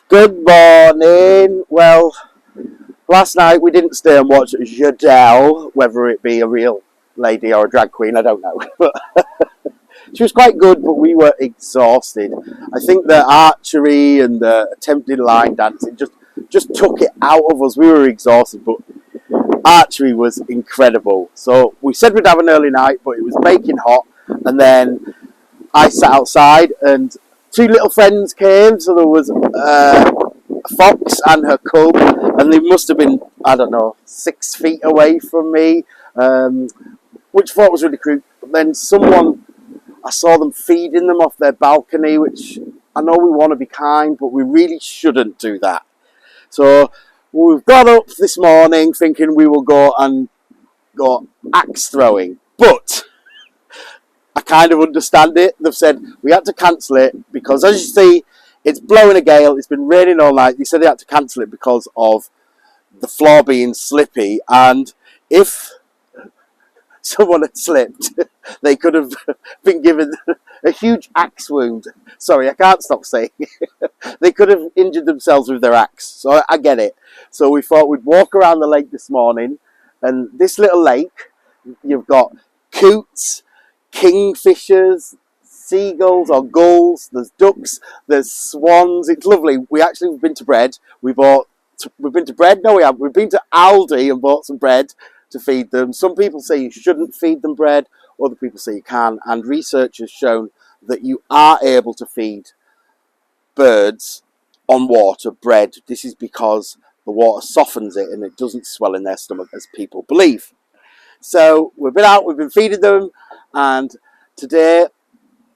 Good morning. Well, last night we didn't stay and watch Jadelle, whether it be a real lady or a drag queen, I don't know. But she was quite good, but we were exhausted. I think the archery and the attempted line dancing just took it out of us. We were exhausted, but archery was incredible. So we said we'd have an early night, but it was baking hot, and then I sat outside and two little friends came, so there was a fox and her cub, and they must have been, I don't know, 6 feet away from me, which I thought was really cute. But then I saw them feeding them off their balcony, which I know we want to be kind, but we really shouldn't do that. So we've got up this morning thinking we will go axe throwing, but I kind of understand it. They've said we had to cancel it because, as you see, it's blowing a gale. It's been raining all night. They said they had to cancel it because of the floor being slippy. And if someone had slipped, they could have been given a huge axe wound. Sorry, I can't stop saying it. They could have injured themselves with their axe. So I get it. So we thought we'd walk around the lake this morning. And this little lake, you've got coots, kingfishers, seagulls or gulls, there's ducks, there's swans. It's lovely. We've been to bread. We've been to bread. No, we haven't. We've been to Aldi and bought some bread to feed them. Some people say you shouldn't feed them bread. Other people say you can. And research has shown that you are able to feed birds on water bread. This is because the water softens it and it doesn't swell in their stomach as people believe. So we've been out, we've been feeding them, and today,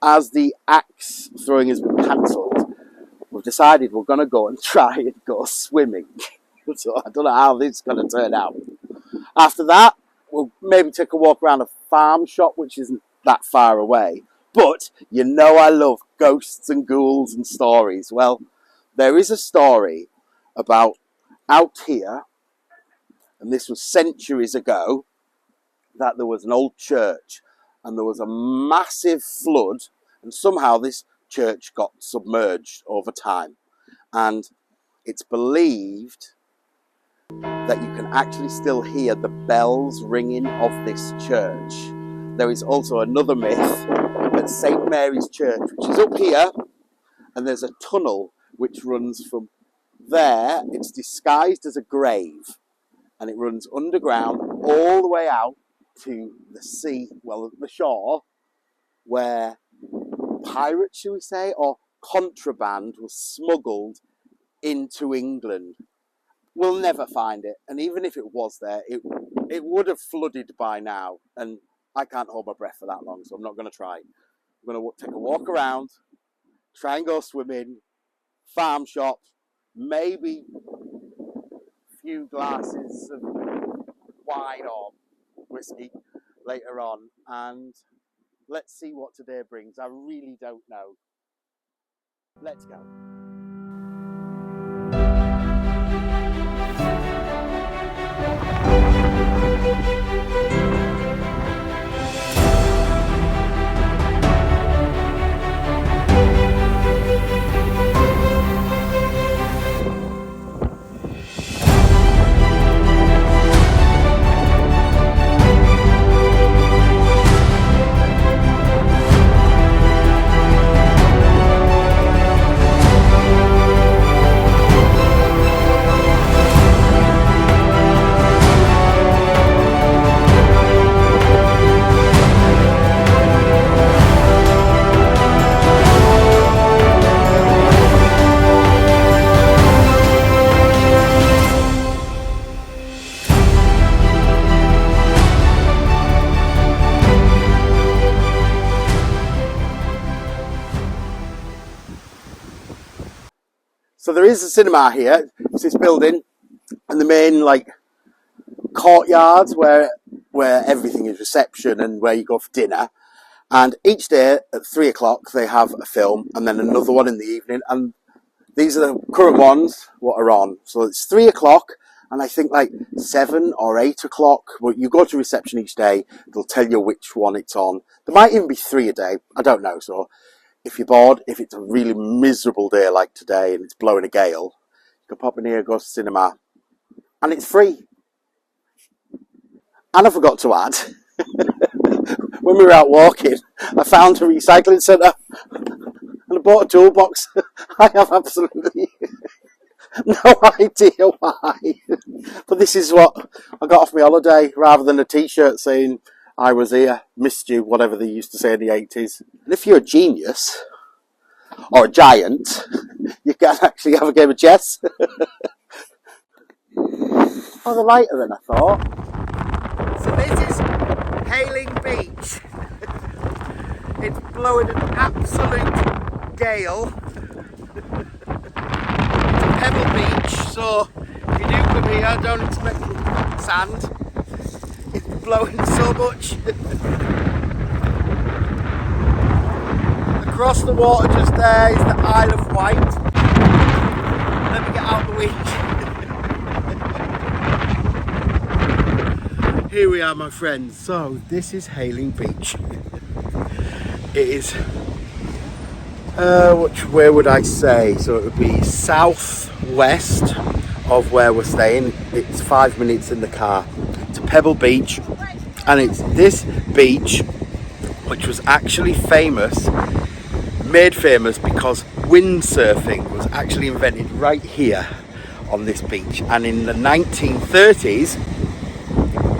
as the axe throwing has been cancelled, we've decided we're going to go and try and go swimming. So I don't know how this is going to turn out. After that, we'll maybe take a walk around a farm shop, which isn't that far away. But you know I love ghosts and ghouls and stories. Well, there is a story about out here, and this was centuries ago, that there was an old church and there was a massive flood, and somehow this church got submerged over time. And it's believed that you can actually still hear the bells ringing of this church. There is also another myth at St. Mary's Church, which is up here, and there's a tunnel which runs from there. It's disguised as a grave, and it runs underground all the way out to the sea, well, the shore, where pirates, shall we say, or contraband was smuggled into England. We'll never find it, and even if it was there, it would have flooded by now, and I can't hold my breath for that long, so I'm not going to try. I'm going to take a walk around, try and go swimming, farm shop, maybe a few glasses of wine or whiskey later on, and let's see what today brings. I really don't know. Let's go. So there is a cinema here. It's this building, and the main courtyards where everything is reception and where you go for dinner. And each day at 3 o'clock they have a film, and then another one in the evening. And these are the current ones what are on. So it's 3 o'clock, and I think 7 or 8 o'clock. Well, you go to reception each day. They'll tell you which one it's on. There might even be 3 a day. I don't know. So if you're bored, if it's a really miserable day like today and it's blowing a gale, you can pop in here, go to cinema, and it's free. And I forgot to add, when we were out walking, I found a recycling centre and I bought a toolbox. I have absolutely no idea why. But this is what I got off my holiday, rather than a t-shirt saying I was here, missed you, whatever they used to say in the 80s. And if you're a genius, or a giant, you can actually have a game of chess. Oh, they're lighter than I thought. So this is Hayling Beach. It's blowing an absolute gale. It's a pebble beach, so if you do come here, don't expect sand. It's blowing so much. Across the water just there is the Isle of Wight. Let me get out the wind. Here we are, my friends. So this is Hayling Beach. It is, where would I say? So it would be southwest of where we're staying. It's 5 minutes in the car. It's a pebble beach, and it's this beach which was actually made famous because windsurfing was actually invented right here on this beach. And in the 1930s,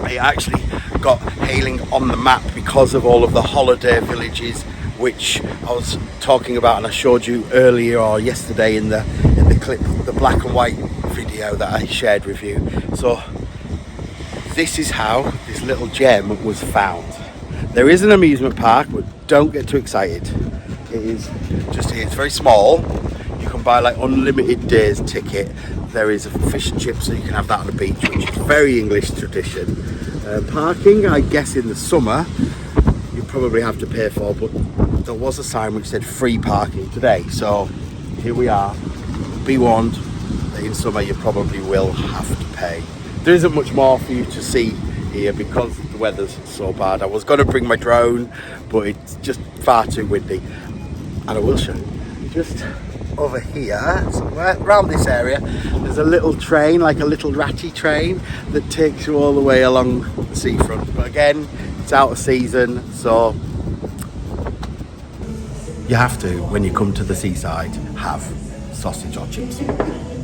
it actually got Hayling on the map because of all of the holiday villages which I was talking about, and I showed you earlier or yesterday in the clip, the black and white video that I shared with you. So this is how this little gem was found. There is an amusement park, but don't get too excited. It is just here. It's very small. You can buy like unlimited days ticket. There is a fish and chips, so you can have that on the beach, which is very English tradition. Parking, I guess in the summer, you probably have to pay for, but there was a sign which said free parking today. So here we are. Be warned that in summer you probably will have to pay. There isn't much more for you to see here because the weather's so bad. I was going to bring my drone, but it's just far too windy. And I will show you. Just over here, somewhere around this area, there's a little train, like a little ratty train, that takes you all the way along the seafront. But again, it's out of season, so you have to, when you come to the seaside, have sausage or chips,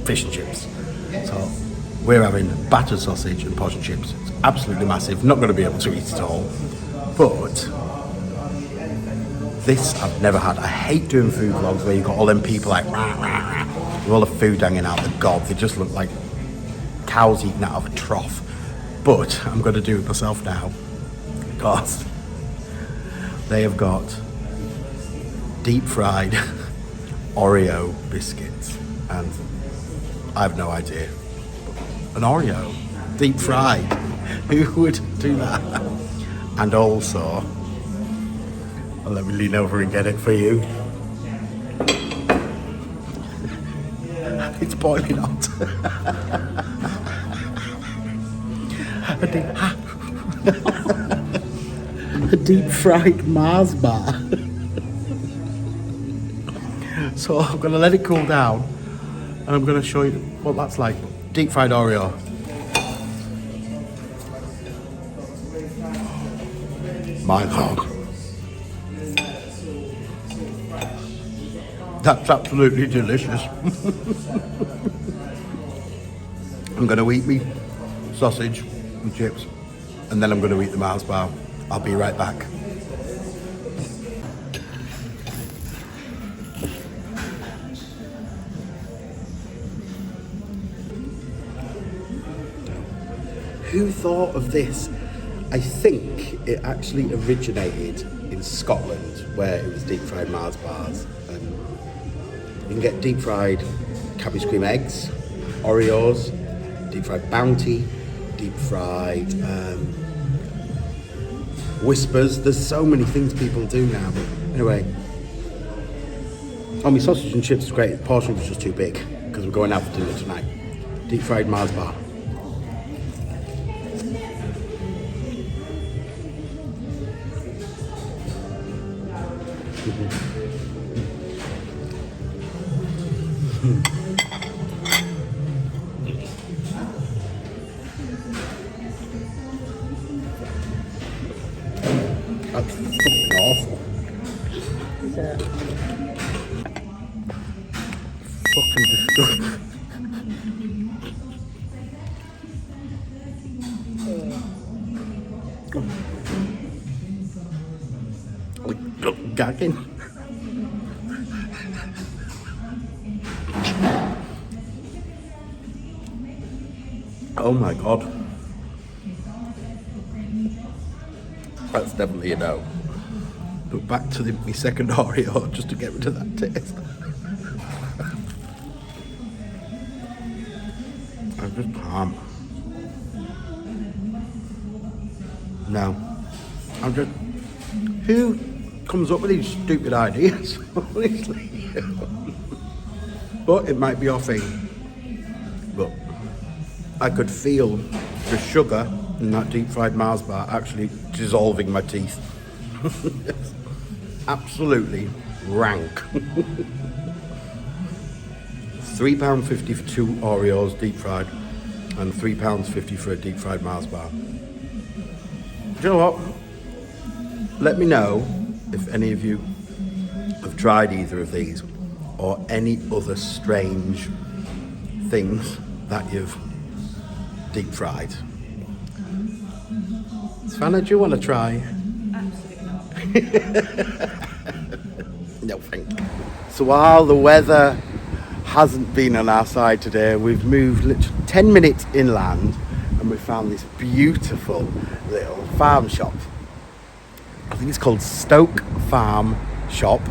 fish and chips. So we're having battered sausage and pork and chips. It's absolutely massive. Not going to be able to eat it all, but this I've never had. I hate doing food vlogs where you've got all them people like rah, rah, rah, with all the food hanging out the gob. They just look like cows eating out of a trough. But I'm going to do it myself now because they have got deep fried Oreo biscuits, and I have no idea. An Oreo deep fried, who would do that? And also, let me lean over and get it for you. It's boiling hot. A deep fried Mars bar. So I'm going to let it cool down and I'm going to show you what that's like. Deep fried Oreo. My God. That's absolutely delicious. I'm going to eat me sausage and chips, and then I'm going to eat the Mars bar. I'll be right back. Who thought of this? I think it actually originated in Scotland, where it was deep fried Mars bars. You can get deep fried cabbage cream eggs, Oreos, deep fried Bounty, deep fried Whispers. There's so many things people do now, but anyway. Oh, my sausage and chips is great. The portion was just too big because we're going out for dinner tonight. Deep fried Mars bar. That's fucking awful. Is it? Fucking disgusting. Gagging. Oh my god. That's definitely a no. But back to my second Oreo just to get rid of that taste. I just can't. No. I'm just... Who comes up with these stupid ideas? Honestly. But it might be your thing. But I could feel the sugar in that deep fried Mars bar actually dissolving my teeth. Absolutely rank. £3.50 for 2 Oreos deep fried and £3.50 for a deep fried Mars bar. Do you know what? Let me know if any of you have tried either of these or any other strange things that you've deep fried. Savannah, do you want to try? Absolutely not. No, thank you. So while the weather hasn't been on our side today, we've moved literally 10 minutes inland and we found this beautiful little farm shop. I think it's called Stoke Farm Shop,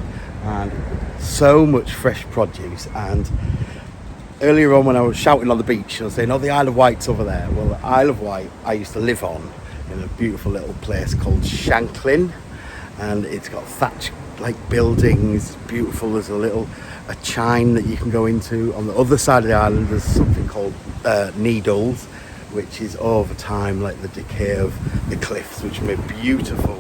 and so much fresh produce. And earlier on when I was shouting on the beach, I was saying, oh, the Isle of Wight's over there. Well, the Isle of Wight I used to live on in a beautiful little place called Shanklin, and it's got thatch like buildings, beautiful. There's a chine that you can go into. On the other side of the island there's something called Needles, which is over time like the decay of the cliffs, which made beautiful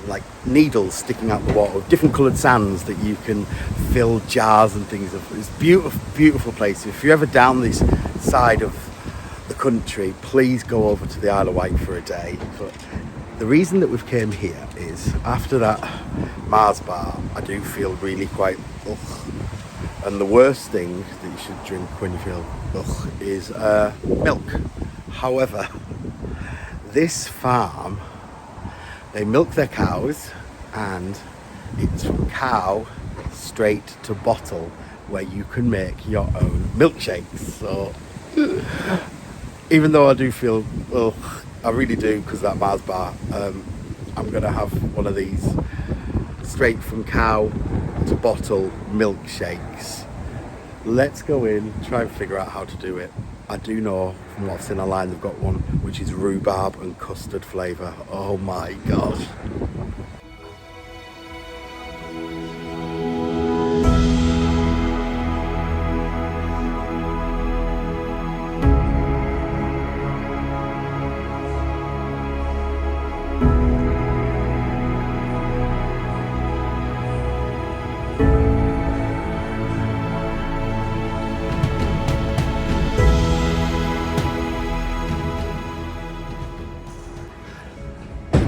like needles sticking out the water, different coloured sands that you can fill jars and things of. It's beautiful, beautiful place. If you're ever down this side of the country, please go over to the Isle of Wight for a day. But the reason that we've came here is after that Mars bar, I do feel really quite ugh. And the worst thing that you should drink when you feel ugh is milk. However, this farm, they milk their cows and it's from cow straight to bottle where you can make your own milkshakes. So even though I do feel, well, I really do, because that Mars bar, I'm going to have one of these straight from cow to bottle milkshakes. Let's go in, try and figure out how to do it. I do know from what's in online they've got one which is rhubarb and custard flavour. Oh my gosh.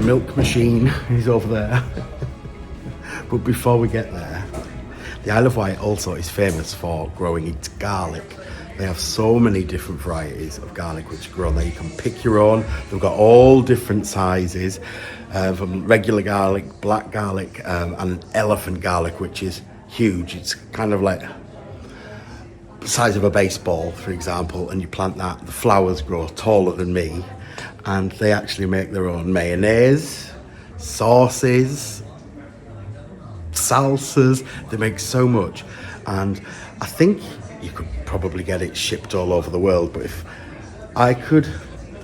Milk machine is over there. But before we get there, the Isle of Wight also is famous for growing its garlic. They have so many different varieties of garlic which grow there. You can pick your own. They've got all different sizes, from regular garlic, black garlic, and elephant garlic, which is huge. It's kind of like the size of a baseball, for example, and you plant that, the flowers grow taller than me. And they actually make their own mayonnaise, sauces, salsas. They make so much. And I think you could probably get it shipped all over the world. But if I could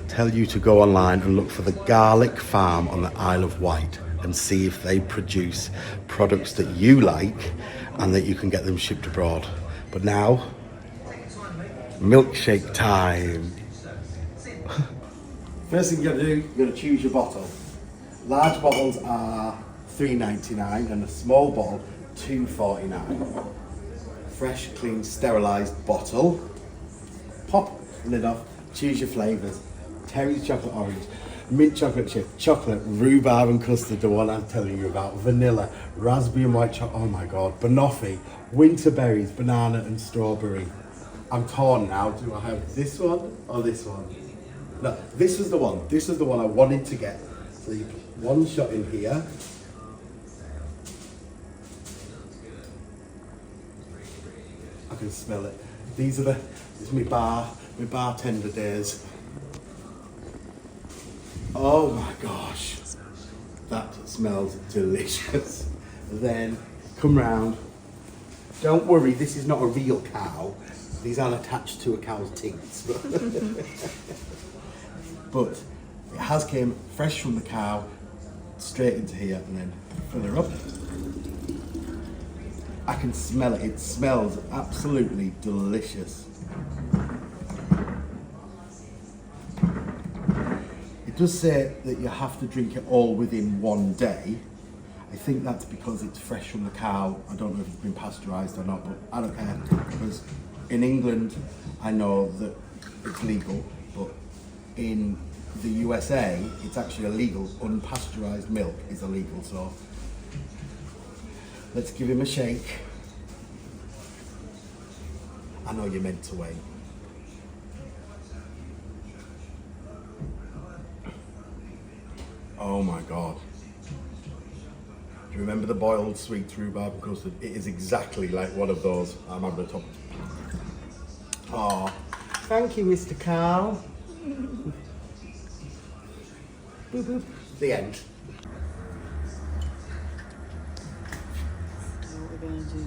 tell you to go online and look for the garlic farm on the Isle of Wight and see if they produce products that you like and that you can get them shipped abroad. But now, milkshake time. First thing you're going to do, you're going to choose your bottle. Large bottles are $3.99 and a small bottle $2.49. Fresh, clean, sterilised bottle. Pop lid off, choose your flavours. Terry's chocolate orange. mint chocolate chip, chocolate, rhubarb and custard, the one I'm telling you about, vanilla, raspberry and white chocolate, oh my god, banoffee, winter berries, banana and strawberry. I'm torn now, do I have this one or this one? No, this is the one. This is the one I wanted to get. So you put one shot in here. I can smell it. These are my bartender days. Oh my gosh, that smells delicious. Then come round. Don't worry, this is not a real cow. These aren't attached to a cow's teats. But it has came fresh from the cow, straight into here, and then fill her up. I can smell it. It smells absolutely delicious. It does say that you have to drink it all within one day. I think that's because it's fresh from the cow. I don't know if it's been pasteurised or not, but I don't care. Because in England, I know that it's legal, but in the USA, it's actually illegal. Unpasteurised milk is illegal, so let's give him a shake. I know you're meant to wait. Oh my god. Do you remember the boiled sweet rhubarb and custard? It is exactly like one of those. I'm having a top. Oh, thank you, Mr. Cow. Boop, boop. The end. So what we're gonna do.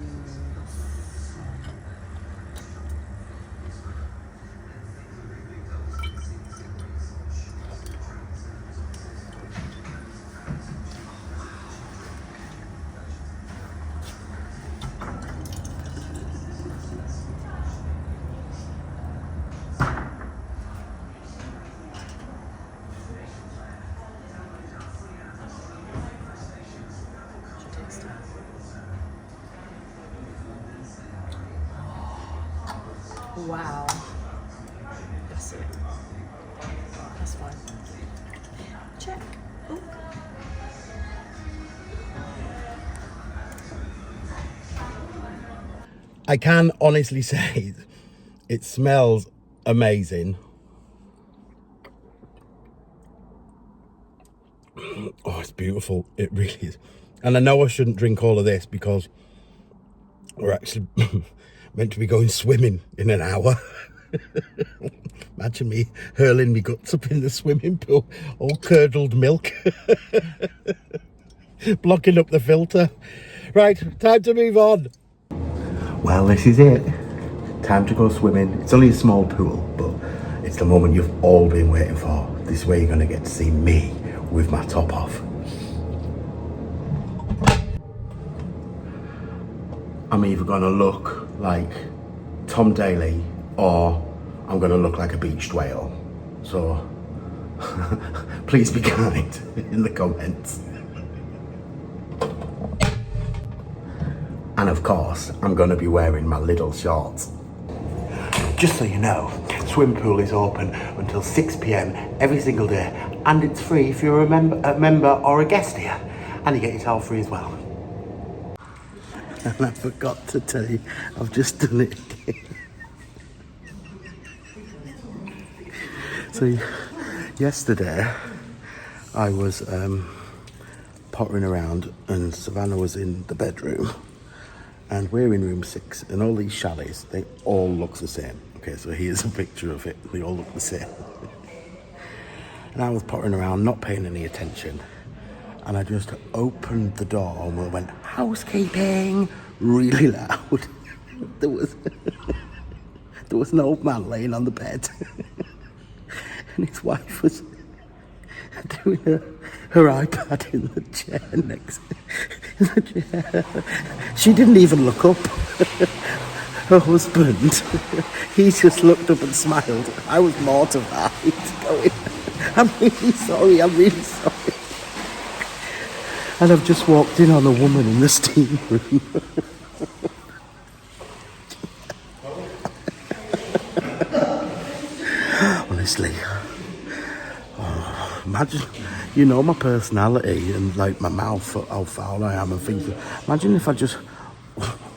Wow. That's it. That's fine. Check. Ooh. I can honestly say it smells amazing. Oh, it's beautiful. It really is. And I know I shouldn't drink all of this because we're actually meant to be going swimming in an hour. Imagine me hurling me guts up in the swimming pool, all curdled milk, blocking up the filter. Right, time to move on. Well, this is it. Time to go swimming. It's only a small pool, but it's the moment you've all been waiting for. This is where you're going to get to see me with my top off. I'm either going to look like Tom Daly or I'm going to look like a beached whale. So please be kind in the comments. And of course, I'm going to be wearing my little shorts. Just so you know, swim pool is open until 6 p.m. every single day, and it's free if you're a member or a guest here, and you get your towel free as well. And I forgot to tell you, I've just done it again. So yesterday, I was pottering around, and Savannah was in the bedroom. And we're in room 6, and all these chalets, they all look the same. Okay, so here's a picture of it. They all look the same. And I was pottering around, not paying any attention. And I just opened the door and we went, housekeeping, really loud. There was an old man laying on the bed. And his wife was doing her iPad in the chair next in the chair. She didn't even look up. Her husband, he just looked up and smiled. I was mortified, going, I'm really sorry. And I've just walked in on a woman in the steam room. Honestly, imagine, you know, my personality and like my mouth, how foul I am and things. Imagine if I just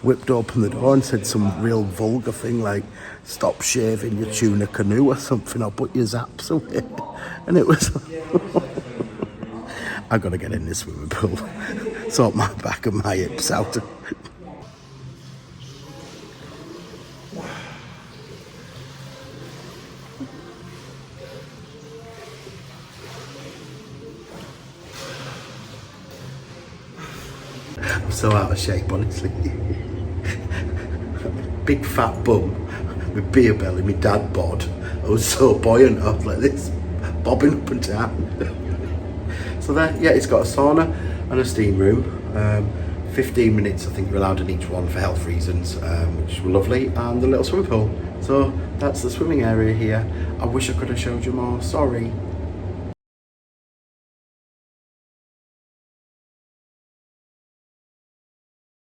whipped open the door and said some real vulgar thing like, stop shaving your tuna canoe or something, I'll put your zaps away. And it was, I gotta get in this swimming pool, sort my back and my hips out. I'm so out of shape, honestly. Big fat bum, my beer belly, my dad bod. I was so buoyant, I was like this, bobbing up and down. So there, yeah, it's got a sauna and a steam room. 15 minutes, I think, we're allowed in each one for health reasons, which were lovely, and the little swimming pool. So that's the swimming area here. I wish I could have showed you more, sorry.